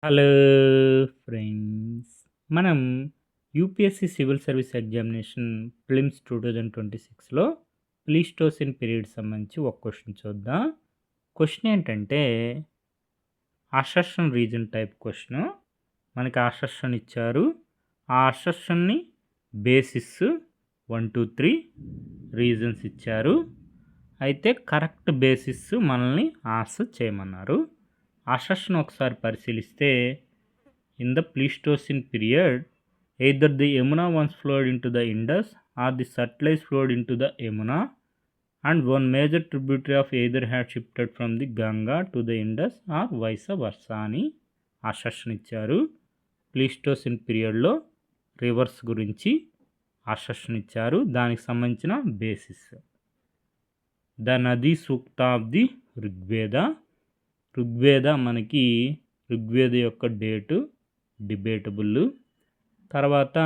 Hello friends. మనం UPSC civil service examination prelims 2026లో Pleistocene period సంబంధించి ఒక క్వశ్చన్ చూద్దాం. క్వశ్చన్ ఏంటంటే అసర్షన్ రీజన్ టైప్ క్వశ్చన్. మనకి అసర్షన్ ఇచ్చారు. ఆ అసర్షన్ని బేసిస్ 1 2 3 రీజన్స్ ఇచ్చారు. అయితే కరెక్ట్ బేసిస్ మనల్ని ఆన్సర్ చేయమన్నారు. అసర్షన్ ఒకసారి పరిశీలిస్తే in the Pleistocene period, either the Yamuna once flowed into the Indus or the Satluj flowed into the Yamuna, and one major tributary of either had shifted from the Ganga to the Indus or vice versa అని assertion ఇచ్చారు. ప్లీస్టోసిన్ పీరియడ్లో reverse గురించి assertion ఇచ్చారు. దానికి సంబంధించిన basis the నదీ సూక్త of the Rigveda మనకి ఋగ్వేద యొక్క డేటు డిబేటబుల్. తర్వాత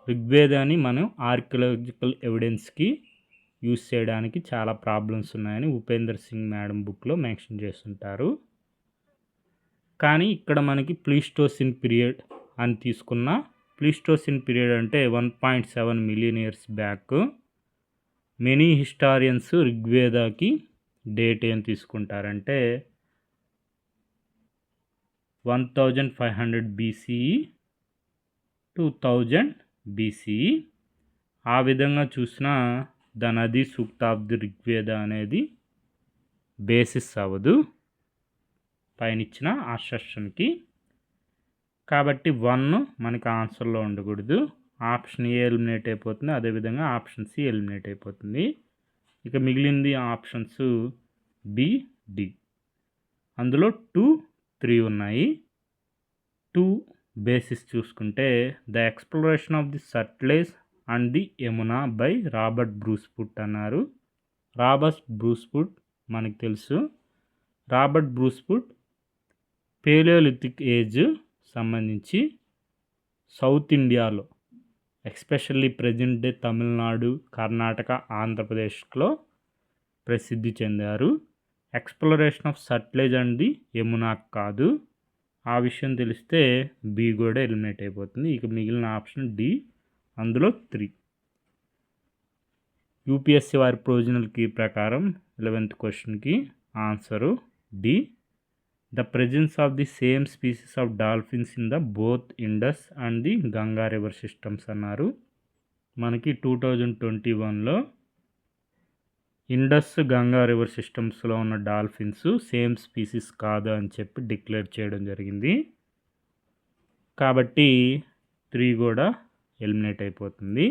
ఋగ్వేదాన్ని మనం ఆర్కియలాజికల్ ఎవిడెన్స్కి యూస్ చేయడానికి చాలా ప్రాబ్లమ్స్ ఉన్నాయని ఉపేందర్ సింగ్ మేడం బుక్లో మెన్షన్ చేస్తుంటారు. కానీ ఇక్కడ మనకి ప్లీస్టోసిన్ పీరియడ్ అని తీసుకున్న ప్లీస్టోసిన్ పీరియడ్ అంటే 1.7 million years back. Many historians ఋగ్వేదాకి డేట్ ఏం తీసుకుంటారంటే 1500 BCE 2000 BCE. ఆ విధంగా చూసిన ద నదీ సూక్త ఆఫ్ ది ఋగ్వేద అనేది బేసిస్ అవ్వదు పైన ఇచ్చిన అసర్షన్కి. కాబట్టి 1 మనకి ఆన్సర్లో ఉండకూడదు. ఆప్షన్ ఏ ఎలిమినేట్ అయిపోతుంది, అదేవిధంగా ఆప్షన్ సి ఎలిమినేట్ అయిపోతుంది. ఇక మిగిలింది ఆప్షన్స్ బి డి. అందులో 2 3 ఉన్నాయి. 2 బేసిస్ చూసుకుంటే the exploration of the Sutlej and the Yamuna by Robert Bruce Foote అన్నారు. రాబర్ట్ బ్రూస్ఫుట్ మనకు తెలుసు. రాబర్ట్ బ్రూస్ఫుట్ పేలియోలిథిక్ ఏజ్ సంబంధించి సౌత్ ఇండియాలో especially present day Tamil Nadu, Karnataka, ఆంధ్రప్రదేశ్లో ప్రసిద్ధి చెందారు. Exploration of Sutlej and the Yamuna కాదు. ఆ విషయం తెలిస్తే బి కూడా ఎలిమినేట్ అయిపోతుంది. ఇక మిగిలిన ఆప్షన్ డి, అందులో 3. యూపీఎస్సీ వారి ప్రొవిజనల్ కీ ప్రకారం 11th క్వశ్చన్కి answer D. The presence of the same species of dolphins in the both Indus and the Ganga river systems అన్నారు. మనకి 2021లో ఇండస్ గంగా రివర్ సిస్టమ్స్లో ఉన్న డాల్ఫిన్స్ సేమ్ స్పీసీస్ కాదు అని చెప్పి డిక్లేర్ చేయడం జరిగింది. కాబట్టి 3 కూడా ఎలిమినేట్ అయిపోతుంది.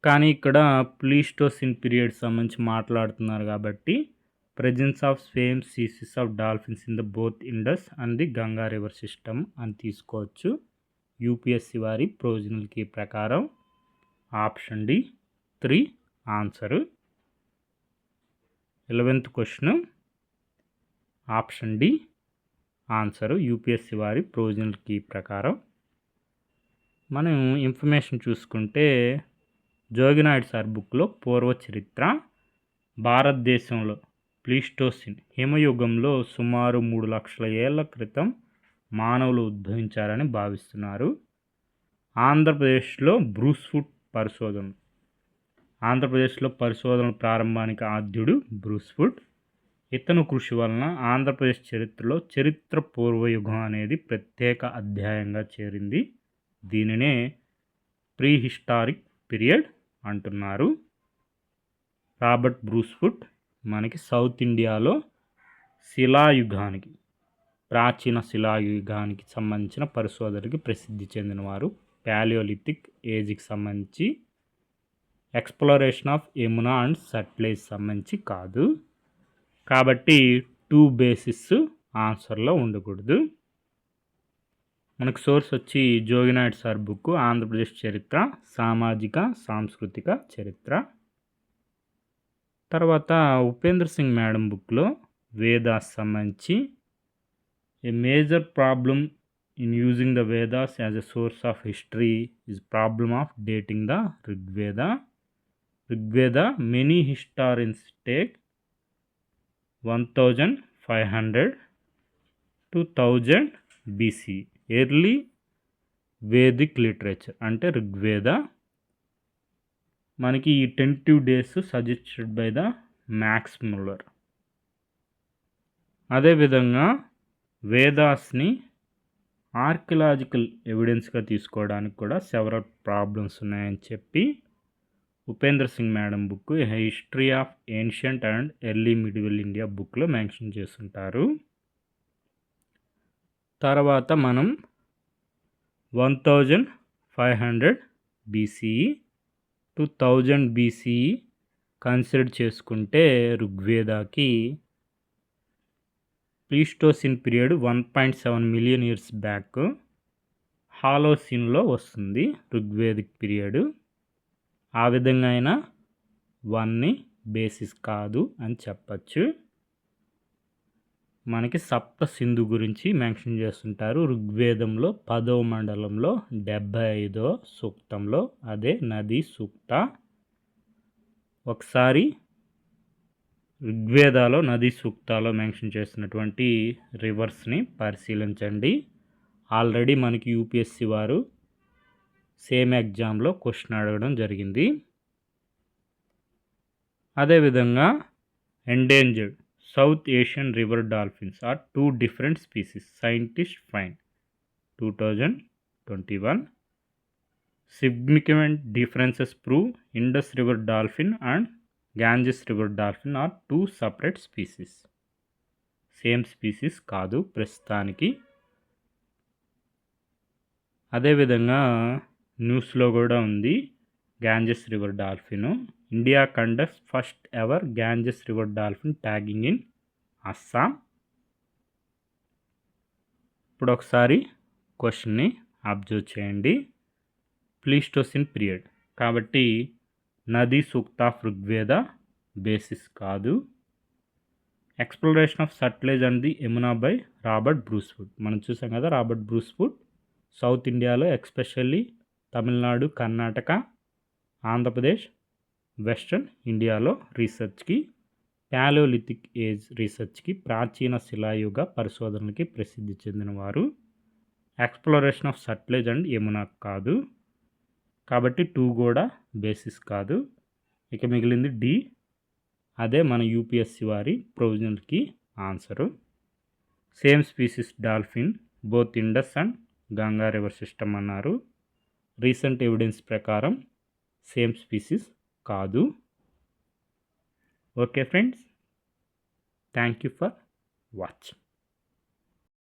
కానీ ఇక్కడ ప్లీస్టోసిన్ పీరియడ్ సంబంధించి మాట్లాడుతున్నారు కాబట్టి presence of same species of dolphins in the both Indus and the Ganga river system అని తీసుకోవచ్చు. యూపీఎస్సీ వారి ప్రొవిజనల్ కీ ప్రకారం option D 3 answer. 11th question option D answer UPSC వారి ప్రొవిజనల్ కీ ప్రకారం. మనం ఇన్ఫర్మేషన్ చూసుకుంటే జోగినాయుడు సార్ బుక్లో పూర్వ చరిత్ర భారతదేశంలో ప్లీస్టోసిన్ హిమయుగంలో సుమారు 3 లక్షల ఏళ్ల క్రితం మానవులు ఉద్భవించారని భావిస్తున్నారు. ఆంధ్రప్రదేశ్లో బ్రూస్ఫుట్ పరిశోధనలు ఆంధ్రప్రదేశ్లో పరిశోధనల ప్రారంభానికి ఆద్యుడు బ్రూస్ఫుట్. ఇతను కృషి వలన ఆంధ్రప్రదేశ్ చరిత్రలో చరిత్ర పూర్వయుగం అనేది ప్రత్యేక అధ్యాయంగా చేరింది. దీనినే ప్రీ హిస్టారిక్ పీరియడ్ అంటున్నారు. రాబర్ట్ బ్రూస్ఫుట్ మనకి సౌత్ ఇండియాలో శిలాయుగానికి ప్రాచీన శిలాయుగానికి సంబంధించిన పరిశోధనకి ప్రసిద్ధి చెందినవారు. ప్యాలియోలిథిక్ ఏజ్కి సంబంధించి exploration of Yamuna and Sutlej సంబంధించి కాదు. కాబట్టి 2 బేసిస్ ఆన్సర్లో ఉండకూడదు. మనకు సోర్స్ వచ్చి జోగినాయుడు సార్ బుక్ ఆంధ్రప్రదేశ్ చరిత్ర, సామాజిక సాంస్కృతిక చరిత్ర. తర్వాత ఉపేందర్ సింగ్ మేడం బుక్లో వేదాస్ సంబంధించి ఏ major problem in using the Vedas as a source of history is problem of dating the Rigveda. Many historians take 1500 to 1000 BC. Early Vedic literature అంటే ఋగ్వేద. మనకి ఈ tentative days suggested by the max Muller. అదేవిధంగా వేదాస్ని archaeological ఎవిడెన్స్గా తీసుకోవడానికి కూడా several problems ఉన్నాయని చెప్పి Upendra Singh madam book history of ancient and early medieval India బుక్లో mention చేస్తుంటారు. తర్వాత మనం 1500 BCE to 1000 BCE కన్సిడర్ చేసుకుంటే ఋగ్వేదాకి ప్లీస్టోసిన్ పీరియడ్ 1.7 మిలియన్ ఇయర్స్ బ్యాక్ హాలోసిన్లో వస్తుంది ఋగ్వేదిక్ పీరియడ్. ఆ విధంగా అయినా 1ని బేసిస్ కాదు అని చెప్పచ్చు. మనకి సప్త సింధు గురించి మెన్షన్ చేస్తుంటారు ఋగ్వేదంలో 10వ మండలంలో 75వ సూక్తంలో, అదే నది సూక్త. ఒకసారి ఋగ్వేదాలో నది సూక్తాలో మెన్షన్ చేసినటువంటి రివర్స్ని పరిశీలించండి. ఆల్రెడీ మనకి యూపీఎస్సి వారు సేమ్ ఎగ్జామ్లో క్వశ్చన్ అడగడం జరిగింది. అదేవిధంగా endangered south Asian river dolphins are 2 different species. Scientists find 2021. Significant differences prove Indus River dolphin and Ganges River dolphin are 2 separate species. Same species కాదు ప్రస్తుతానికి. అదేవిధంగా న్యూస్లో కూడా ఉంది Ganges river dolphin. India conducts first ever Ganges river dolphin tagging in Assam. ఇప్పుడు ఒకసారి క్వశ్చన్ని observe చేయండి. ప్లీస్టోసిన్ పీరియడ్ కాబట్టి నది సూక్త ఆఫ్ ఋగ్వేద బేసిస్ కాదు. Exploration of Sutlej and the Yamuna by Robert Bruce Foote. మనం చూసాం కదా రాబర్ట్ బ్రూస్వుడ్ సౌత్ ఇండియాలో ఎక్స్పెషల్లీ తమిళనాడు, కర్ణాటక, ఆంధ్రప్రదేశ్, వెస్ట్రన్ ఇండియాలో రీసెర్చ్కి, ప్యాలియోలిథిక్ ఏజ్ రీసెర్చ్కి, ప్రాచీన శిలాయుగ పరిశోధనలకి ప్రసిద్ధి చెందినవారు. Exploration of Sutlej and Yamuna కాదు కాబట్టి 2 కూడా బేసిస్ కాదు. ఇక మిగిలింది డి, అదే మన యూపీఎస్సి వారి ప్రొవిజనల్కి answer. Same species dolphin both Indus and Ganga river system అన్నారు. రీసెంట్ ఎవిడెన్స్ ప్రకారం సేమ్ స్పీసీస్ కాదు. Okay friends, thank you for watching.